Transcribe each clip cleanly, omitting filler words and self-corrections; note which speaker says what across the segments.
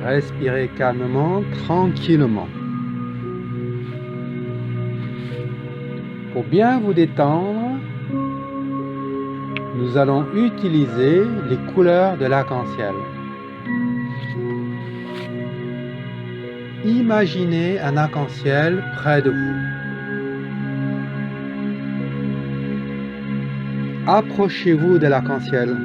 Speaker 1: Respirez calmement, tranquillement. Pour bien vous détendre, nous allons utiliser les couleurs de l'arc-en-ciel. Imaginez un arc-en-ciel près de vous. Approchez-vous de l'arc-en-ciel.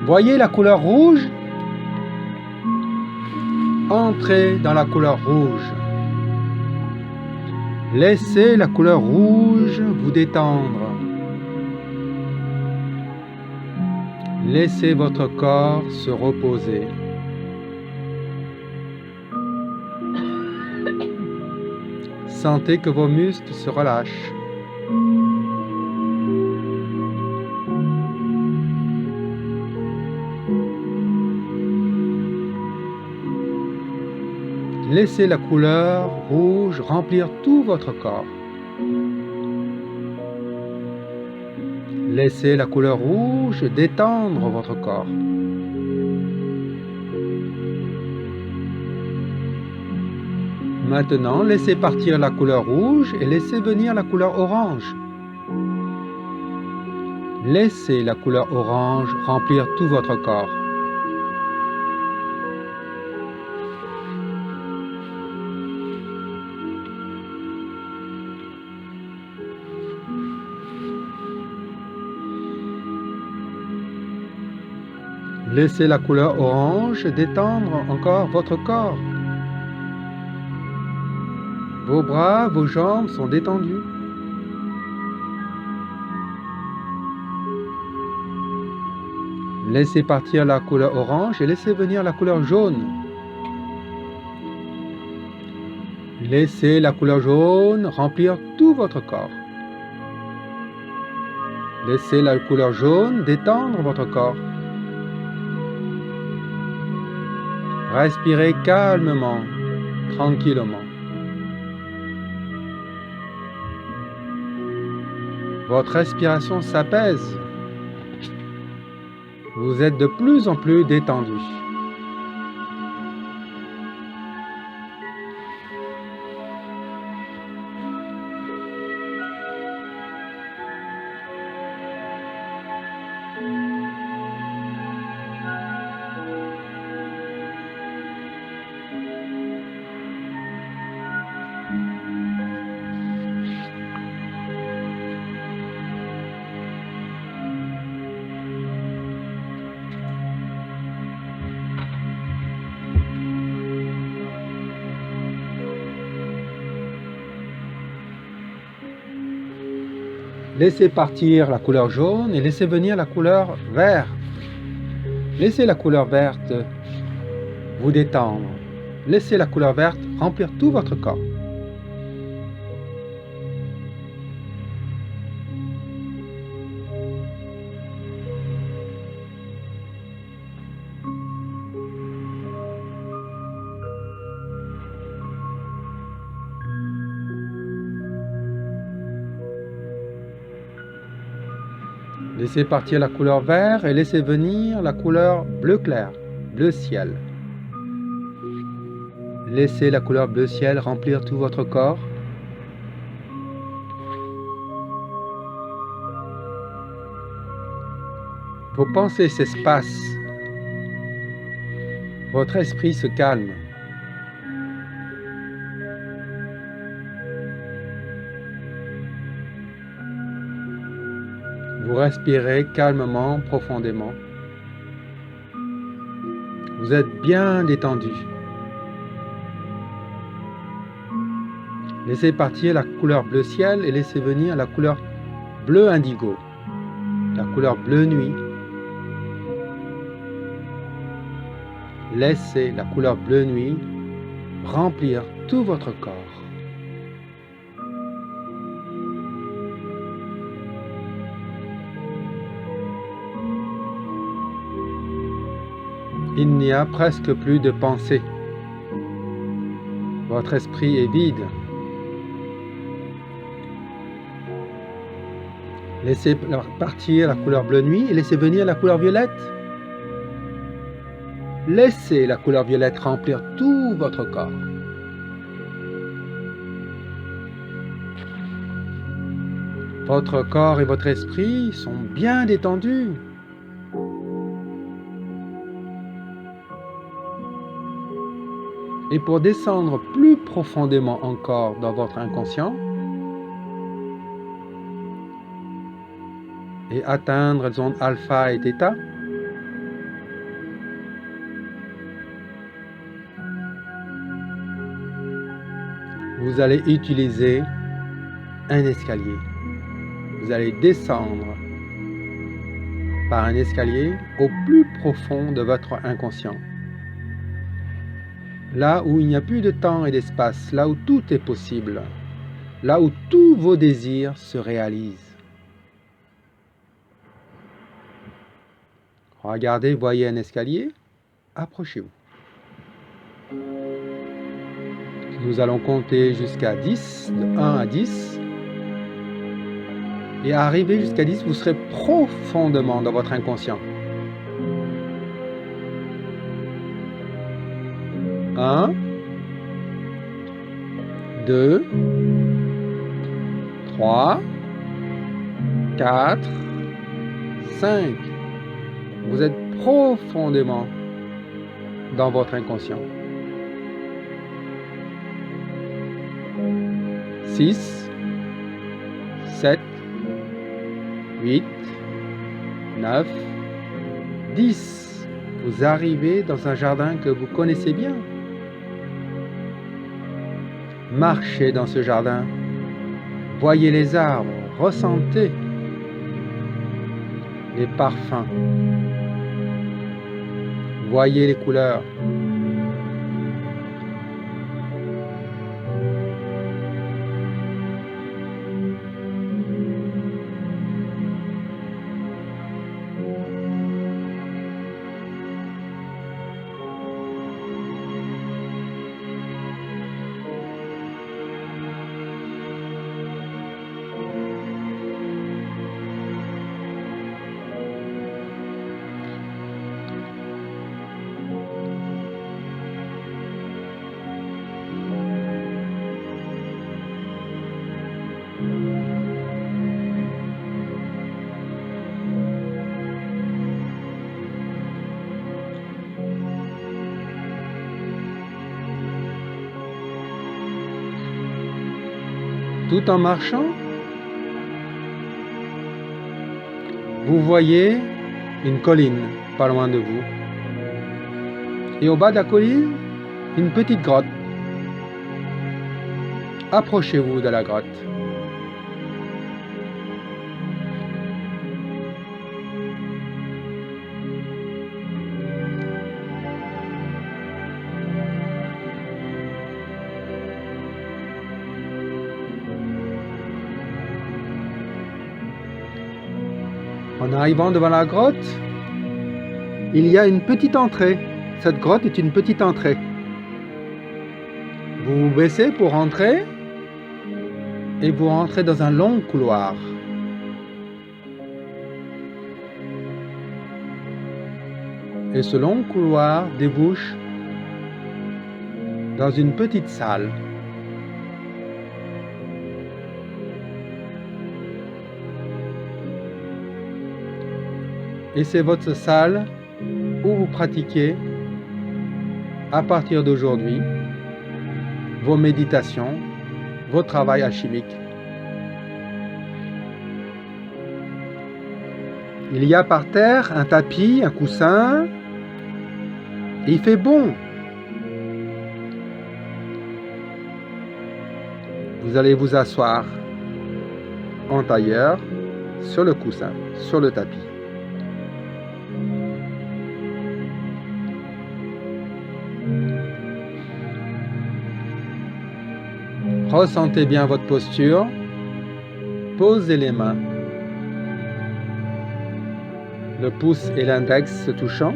Speaker 1: Voyez la couleur rouge? Entrez dans la couleur rouge. Laissez la couleur rouge vous détendre. Laissez votre corps se reposer. Sentez que vos muscles se relâchent. Laissez la couleur rouge remplir tout votre corps. Laissez la couleur rouge détendre votre corps. Maintenant, laissez partir la couleur rouge et laissez venir la couleur orange. Laissez la couleur orange remplir tout votre corps. Laissez la couleur orange détendre encore votre corps. Vos bras, vos jambes sont détendus. Laissez partir la couleur orange et laissez venir la couleur jaune. Laissez la couleur jaune remplir tout votre corps. Laissez la couleur jaune détendre votre corps. Respirez calmement, tranquillement. Votre respiration s'apaise. Vous êtes de plus en plus détendu. Laissez partir la couleur jaune et laissez venir la couleur vert. Laissez la couleur verte vous détendre. Laissez la couleur verte remplir tout votre corps. Laissez partir la couleur vert et laissez venir la couleur bleu clair, bleu ciel. Laissez la couleur bleu ciel remplir tout votre corps. Vos pensées s'espacent. Votre esprit se calme. Vous respirez calmement, profondément. Vous êtes bien détendu. Laissez partir la couleur bleu ciel et laissez venir la couleur bleu indigo, la couleur bleu nuit. Laissez la couleur bleu nuit remplir tout votre corps. Il n'y a presque plus de pensée. Votre esprit est vide. Laissez partir la couleur bleu nuit et laissez venir la couleur violette. Laissez la couleur violette remplir tout votre corps. Votre corps et votre esprit sont bien détendus. Et pour descendre plus profondément encore dans votre inconscient et atteindre les ondes alpha et theta, vous allez utiliser un escalier. Vous allez descendre par un escalier au plus profond de votre inconscient. Là où il n'y a plus de temps et d'espace, là où tout est possible, là où tous vos désirs se réalisent. Regardez, voyez un escalier, approchez-vous. Nous allons compter jusqu'à 10, de 1 à 10. Et à arriver jusqu'à 10, vous serez profondément dans votre inconscient. 1, 2, 3, 4, 5. Vous êtes profondément dans votre inconscient. 6, 7, 8, 9, 10. Vous arrivez dans un jardin que vous connaissez bien. Marchez dans ce jardin. Voyez les arbres, ressentez les parfums. Voyez les couleurs. Tout en marchant, vous voyez une colline pas loin de vous. Et au bas de la colline, une petite grotte. Approchez-vous de la grotte. En arrivant devant la grotte, il y a une petite entrée. Cette grotte est une petite entrée. Vous vous baissez pour entrer et vous rentrez dans un long couloir. Et ce long couloir débouche dans une petite salle. Et c'est votre salle où vous pratiquez, à partir d'aujourd'hui, vos méditations, vos travails alchimiques. Il y a par terre un tapis, un coussin, et il fait bon. Vous allez vous asseoir en tailleur sur le coussin, sur le tapis. Ressentez bien votre posture. Posez les mains. Le pouce et l'index se touchant.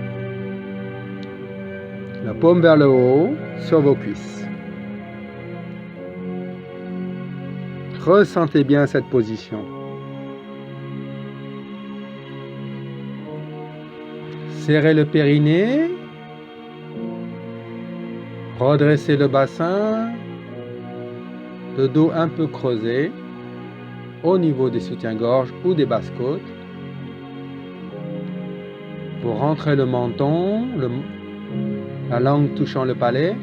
Speaker 1: La paume vers le haut sur vos cuisses. Ressentez bien cette position. Serrez le périnée. Redressez le bassin. Le dos un peu creusé au niveau des soutiens-gorge ou des basses-côtes. Vous rentrez le menton, la langue touchant le palais.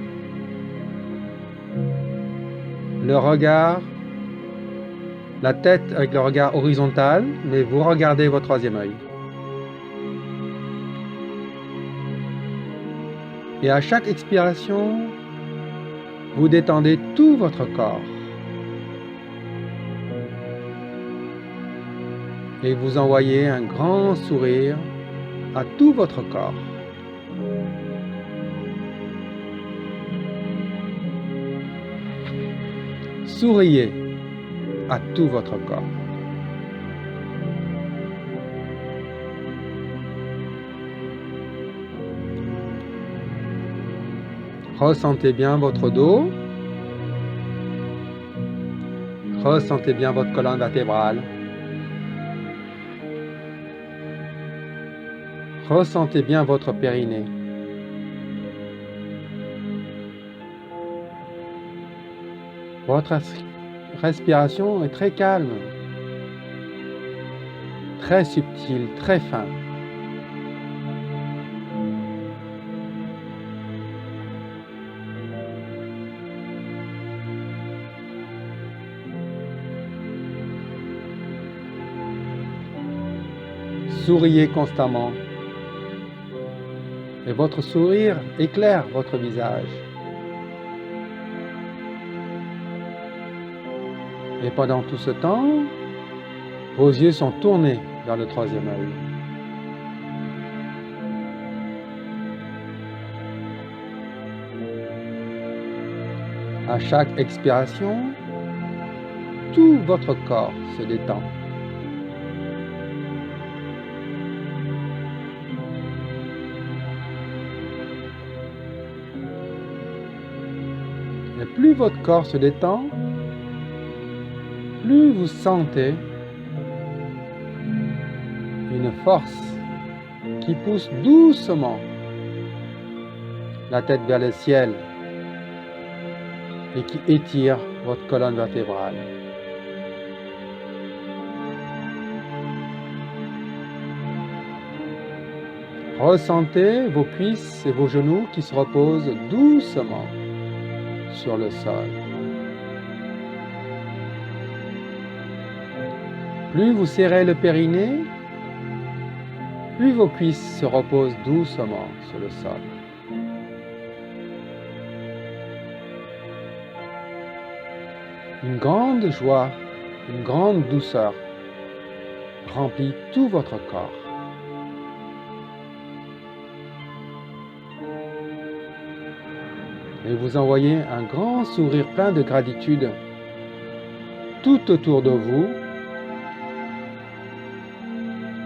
Speaker 1: Le regard, la tête avec le regard horizontal, mais vous regardez votre troisième œil. Et à chaque expiration, vous détendez tout votre corps. Et vous envoyez un grand sourire à tout votre corps. Souriez à tout votre corps. Ressentez bien votre dos. Ressentez bien votre colonne vertébrale. Ressentez bien votre périnée. Votre respiration est très calme, très subtile, très fin. Souriez constamment. Et votre sourire éclaire votre visage. Et pendant tout ce temps, vos yeux sont tournés vers le troisième œil. À chaque expiration, tout votre corps se détend. Et plus votre corps se détend, plus vous sentez une force qui pousse doucement la tête vers le ciel et qui étire votre colonne vertébrale. Ressentez vos cuisses et vos genoux qui se reposent doucement sur le sol. Plus vous serrez le périnée, plus vos cuisses se reposent doucement sur le sol. Une grande joie, une grande douceur remplit tout votre corps. Et vous envoyez un grand sourire plein de gratitude tout autour de vous,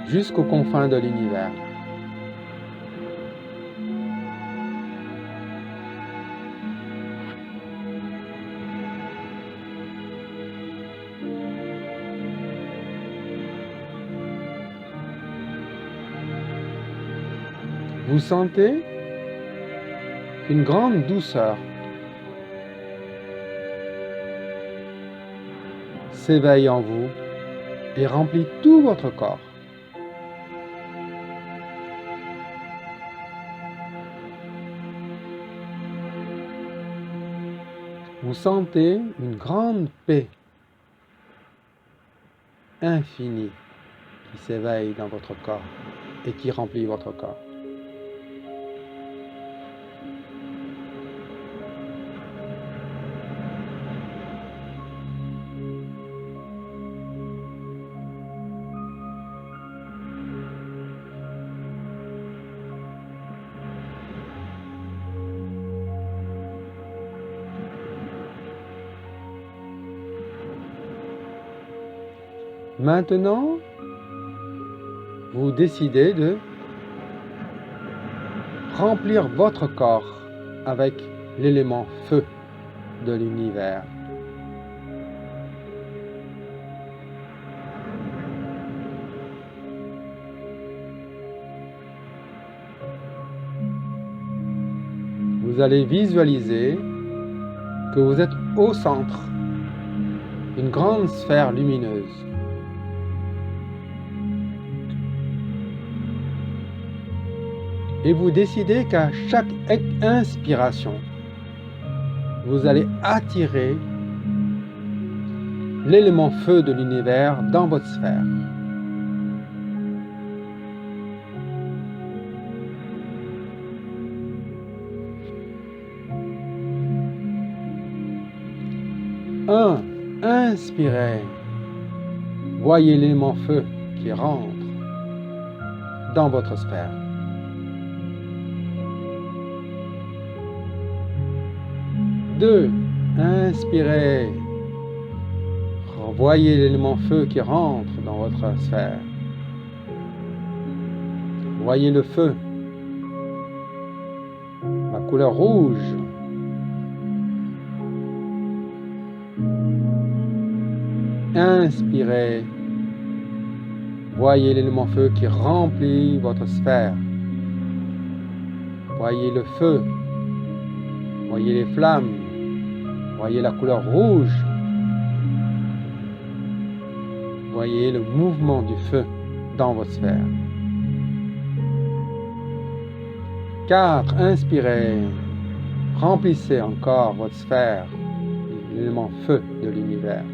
Speaker 1: jusqu'aux confins de l'univers. Vous sentez une grande douceur s'éveille en vous et remplit tout votre corps. Vous sentez une grande paix infinie qui s'éveille dans votre corps et qui remplit votre corps. Maintenant, vous décidez de remplir votre corps avec l'élément feu de l'univers. vous allez visualiser que vous êtes au centre d'une grande sphère lumineuse. Et vous décidez qu'à chaque inspiration, vous allez attirer l'élément feu de l'univers dans votre sphère. Inspirez. Voyez l'élément feu qui rentre dans votre sphère. 2. Inspirez. Voyez l'élément feu qui rentre dans votre sphère. Voyez le feu, la couleur rouge. Inspirez. Voyez l'élément feu qui remplit votre sphère. Voyez le feu. Voyez les flammes. Voyez la couleur rouge. Voyez le mouvement du feu dans votre sphère. 4. Inspirez. Remplissez encore votre sphère, l'élément feu de l'univers.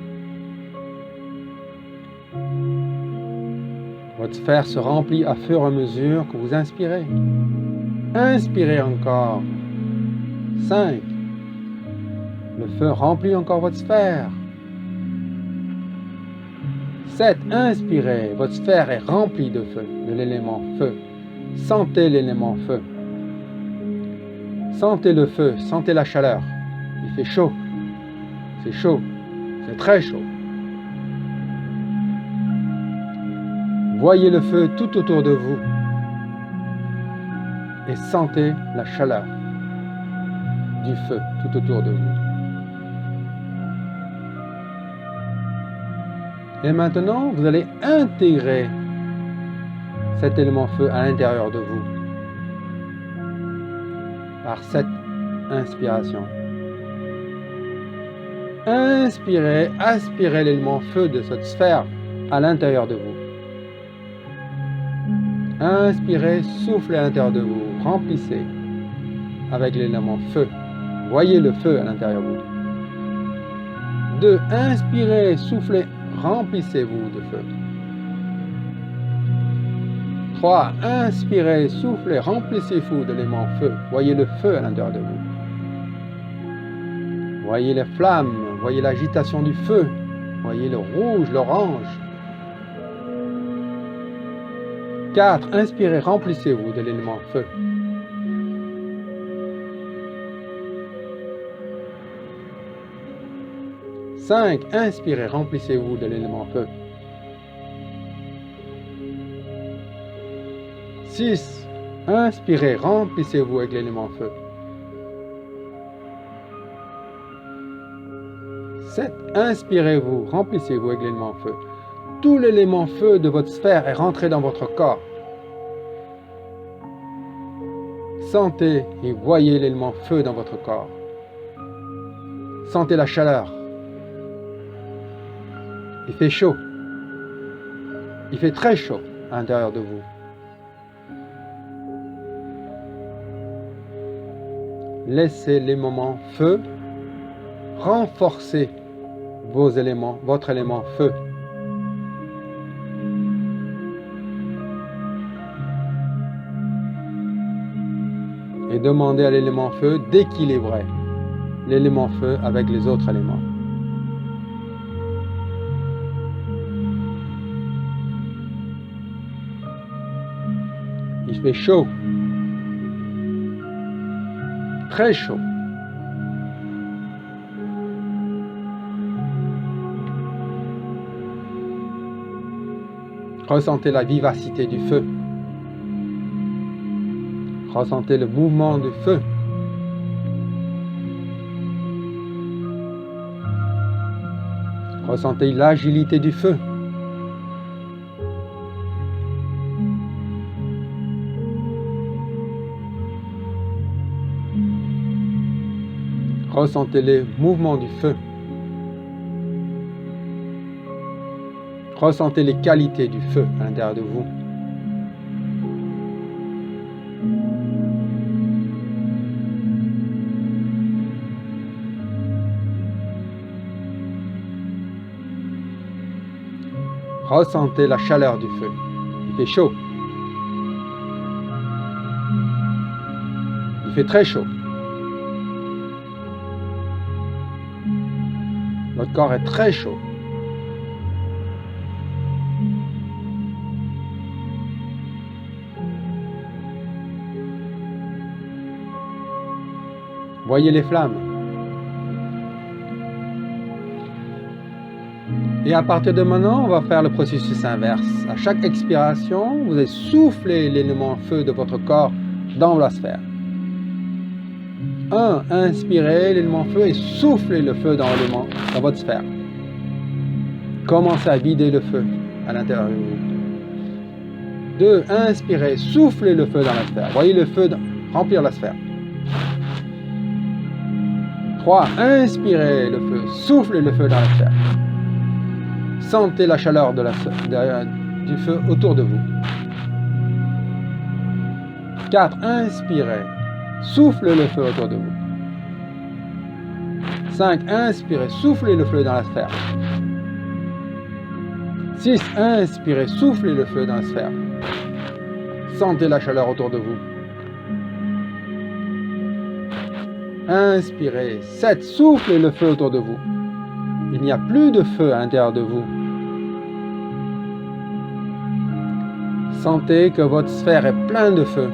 Speaker 1: Votre sphère se remplit à fur et à mesure que vous inspirez. Inspirez encore. 5. Le feu remplit encore votre sphère. 7. Inspirez. Votre sphère est remplie de feu, de l'élément feu. Sentez l'élément feu. Sentez le feu, sentez la chaleur. Il fait chaud. C'est chaud. C'est très chaud. Voyez le feu tout autour de vous et sentez la chaleur du feu tout autour de vous. Et maintenant, vous allez intégrer cet élément feu à l'intérieur de vous par cette inspiration. Inspirez, aspirez l'élément feu de cette sphère à l'intérieur de vous. Inspirez, soufflez à l'intérieur de vous, remplissez avec l'élément feu. Voyez le feu à l'intérieur de vous. 2. Inspirez, soufflez, remplissez-vous de feu. 3. Inspirez, soufflez, remplissez-vous de l'élément feu. Voyez le feu à l'intérieur de vous. Voyez les flammes, voyez l'agitation du feu. Voyez le rouge, l'orange. 4. Inspirez, remplissez-vous de l'élément feu. 5. Inspirez, remplissez-vous de l'élément feu. 6. Inspirez, remplissez-vous avec l'élément feu. 7. Inspirez-vous, remplissez-vous avec l'élément feu. Tout l'élément feu de votre sphère est rentré dans votre corps. Sentez et voyez l'élément feu dans votre corps. Sentez la chaleur. Il fait chaud. Il fait très chaud à l'intérieur de vous. Laissez les moments feu renforcer vos éléments, votre élément feu. Et demandez à l'élément feu d'équilibrer l'élément feu avec les autres éléments. Il fait chaud. Très chaud. Ressentez la vivacité du feu. Ressentez le mouvement du feu. Ressentez l'agilité du feu. Ressentez les mouvements du feu. Ressentez les qualités du feu à l'intérieur de vous. Ressentez la chaleur du feu. Il fait chaud. Il fait très chaud. Votre corps est très chaud. Voyez les flammes. Et à partir de maintenant, on va faire le processus inverse. À chaque expiration, vous allez souffler l'élément feu de votre corps dans la sphère. 1. Inspirez l'élément feu et soufflez le feu dans votre sphère. Commencez à vider le feu à l'intérieur de vous. 2. Inspirez, soufflez le feu dans la sphère. Voyez le feu remplir la sphère. 3. Inspirez le feu, soufflez le feu dans la sphère. Sentez la chaleur du feu autour de vous. 4. Inspirez, soufflez le feu autour de vous. 5. Inspirez, soufflez le feu dans la sphère. 6. Inspirez, soufflez le feu dans la sphère. Sentez la chaleur autour de vous. Inspirez. 7. Soufflez le feu autour de vous. Il n'y a plus de feu à l'intérieur de vous. Sentez que votre sphère est pleine de feu.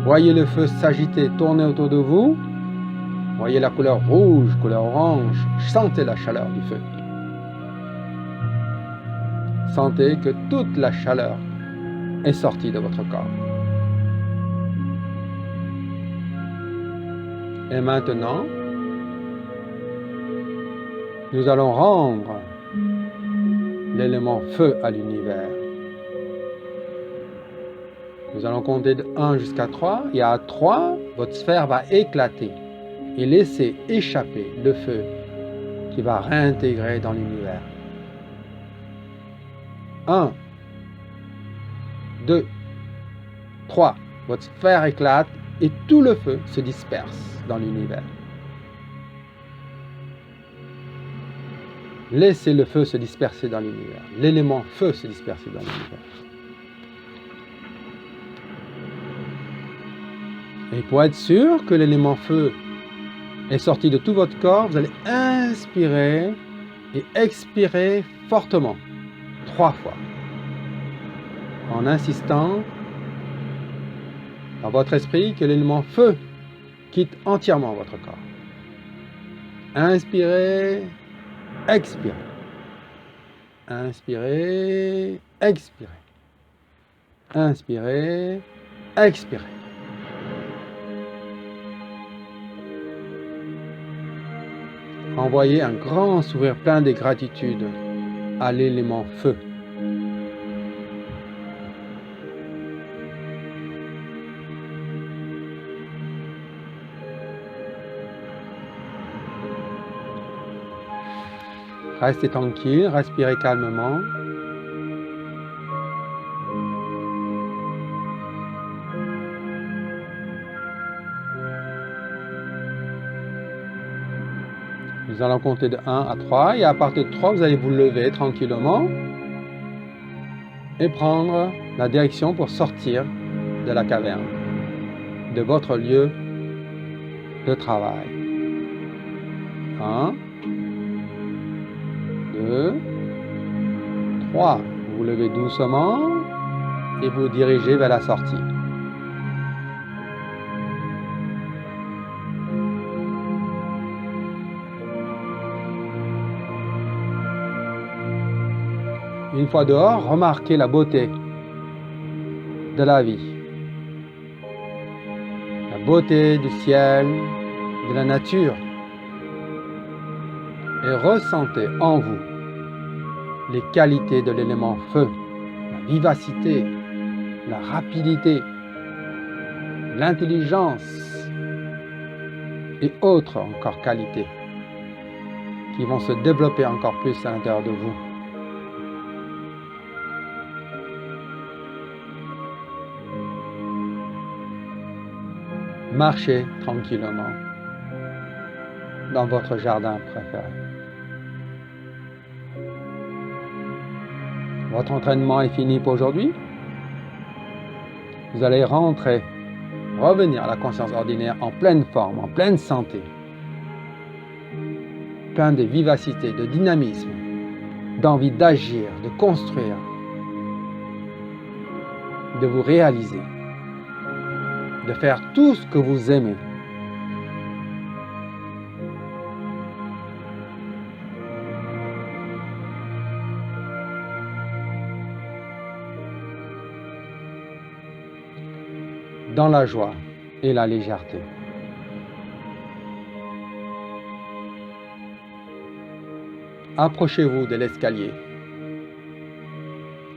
Speaker 1: Voyez le feu s'agiter, tourner autour de vous. Voyez la couleur rouge, couleur orange. Sentez la chaleur du feu. Sentez que toute la chaleur est sortie de votre corps. Et maintenant, nous allons rendre l'élément feu à l'univers. Nous allons compter de 1 jusqu'à 3. Et à 3, votre sphère va éclater et laisser échapper le feu qui va réintégrer dans l'univers. 1, 2, 3. Votre sphère éclate et tout le feu se disperse dans l'univers. Laissez le feu se disperser dans l'univers. L'élément feu se disperser dans l'univers. Et pour être sûr que l'élément feu est sorti de tout votre corps, vous allez inspirer et expirer fortement, 3 fois, en insistant dans votre esprit que l'élément feu quitte entièrement votre corps. Inspirez, expirez. Inspirez, expirez. Inspirez, expirez. Envoyez un grand sourire plein de gratitude à l'élément feu. Restez tranquille, respirez calmement. Nous allons compter de 1 à 3 et à partir de 3, vous allez vous lever tranquillement et prendre la direction pour sortir de la caverne, de votre lieu de travail. 1, 2, 3. Vous vous levez doucement et vous dirigez vers la sortie. Une fois dehors, remarquez la beauté de la vie. La beauté du ciel, de la nature. Et ressentez en vous les qualités de l'élément feu, la vivacité, la rapidité, l'intelligence, et autres encore qualités qui vont se développer encore plus à l'intérieur de vous. Marchez tranquillement dans votre jardin préféré. Votre entraînement est fini pour aujourd'hui. Vous allez revenir à la conscience ordinaire en pleine forme, en pleine santé, plein de vivacité, de dynamisme, d'envie d'agir, de construire, de vous réaliser, de faire tout ce que vous aimez. Dans la joie et la légèreté. Approchez-vous de l'escalier.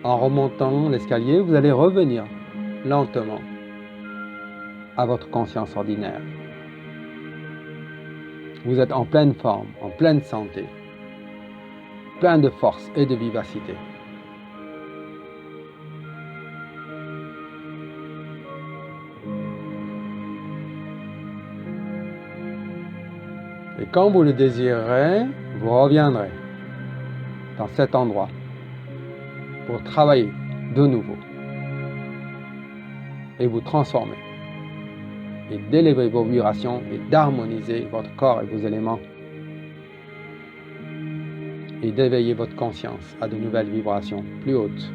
Speaker 1: En remontant l'escalier, vous allez revenir lentement à votre conscience ordinaire. Vous êtes en pleine forme, en pleine santé, plein de force et de vivacité. Et quand vous le désirerez, vous reviendrez dans cet endroit pour travailler de nouveau et vous transformer et d'élever vos vibrations et d'harmoniser votre corps et vos éléments et d'éveiller votre conscience à de nouvelles vibrations plus hautes,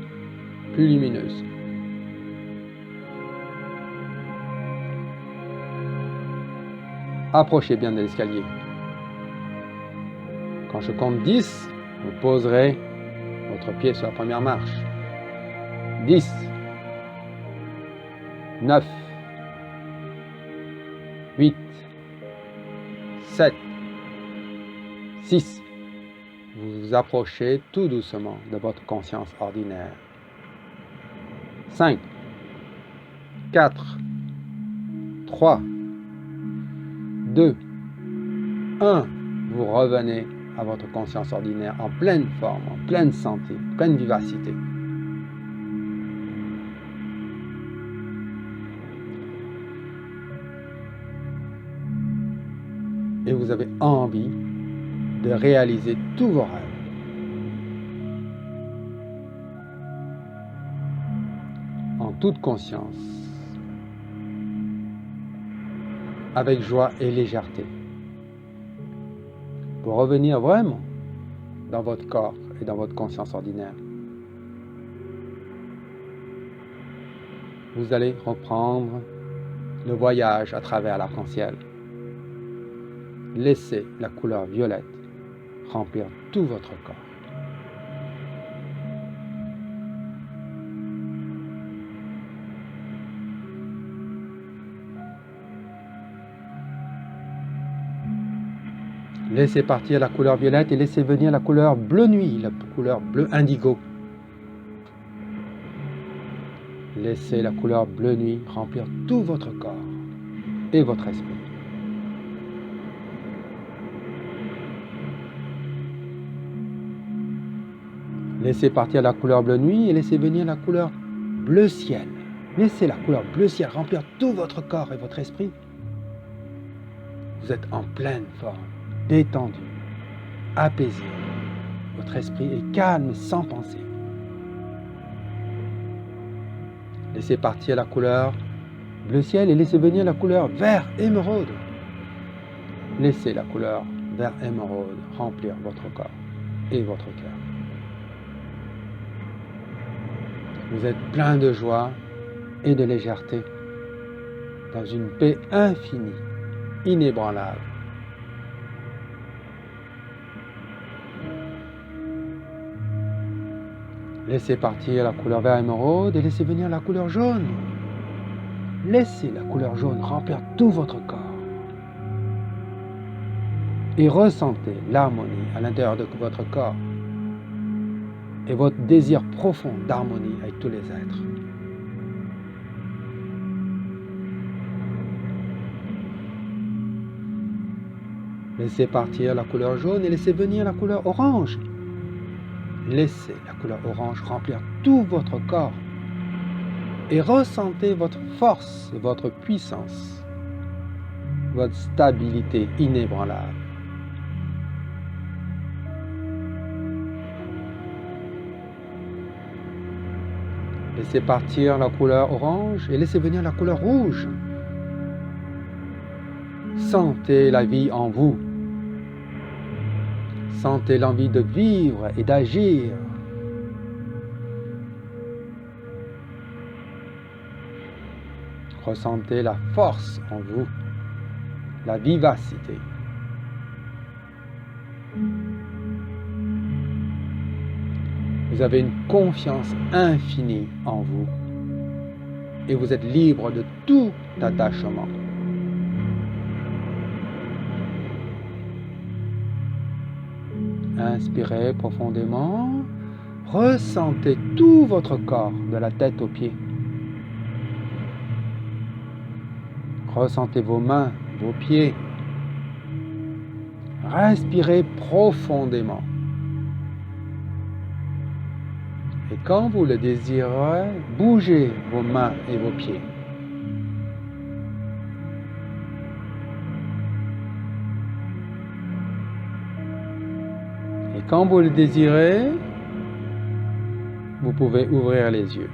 Speaker 1: plus lumineuses. Approchez bien de l'escalier. Quand je compte 10, vous poserez votre pied sur la première marche. 10, 9, 8, 7, 6. Vous vous approchez tout doucement de votre conscience ordinaire. 5, 4, 3, 2, 1. Vous revenez à votre conscience ordinaire en pleine forme, en pleine santé, pleine vivacité. Et vous avez envie de réaliser tous vos rêves. En toute conscience, avec joie et légèreté. Pour revenir vraiment dans votre corps et dans votre conscience ordinaire. Vous allez reprendre le voyage à travers l'arc-en-ciel. Laissez la couleur violette remplir tout votre corps. Laissez partir la couleur violette et laissez venir la couleur bleu nuit, la couleur bleu indigo. Laissez la couleur bleu nuit remplir tout votre corps et votre esprit. Laissez partir la couleur bleu nuit et laissez venir la couleur bleu ciel. Laissez la couleur bleu ciel remplir tout votre corps et votre esprit. Vous êtes en pleine forme. Détendu, apaisé. Votre esprit est calme, sans pensée. Laissez partir la couleur bleu ciel et laissez venir la couleur vert émeraude. Laissez la couleur vert émeraude remplir votre corps et votre cœur. Vous êtes plein de joie et de légèreté, dans une paix infinie, inébranlable. Laissez partir la couleur vert émeraude et laissez venir la couleur jaune. Laissez la couleur jaune remplir tout votre corps. Et ressentez l'harmonie à l'intérieur de votre corps et votre désir profond d'harmonie avec tous les êtres. Laissez partir la couleur jaune et laissez venir la couleur orange. Laissez la couleur orange remplir tout votre corps et ressentez votre force, votre puissance, votre stabilité inébranlable. Laissez partir la couleur orange et laissez venir la couleur rouge. Sentez la vie en vous. Sentez l'envie de vivre et d'agir. Ressentez la force en vous, la vivacité. Vous avez une confiance infinie en vous et vous êtes libre de tout attachement. Inspirez profondément, ressentez tout votre corps de la tête aux pieds. Ressentez vos mains, vos pieds. Respirez profondément. Et quand vous le désirez, bougez vos mains et vos pieds. Et quand vous le désirez, vous pouvez ouvrir les yeux.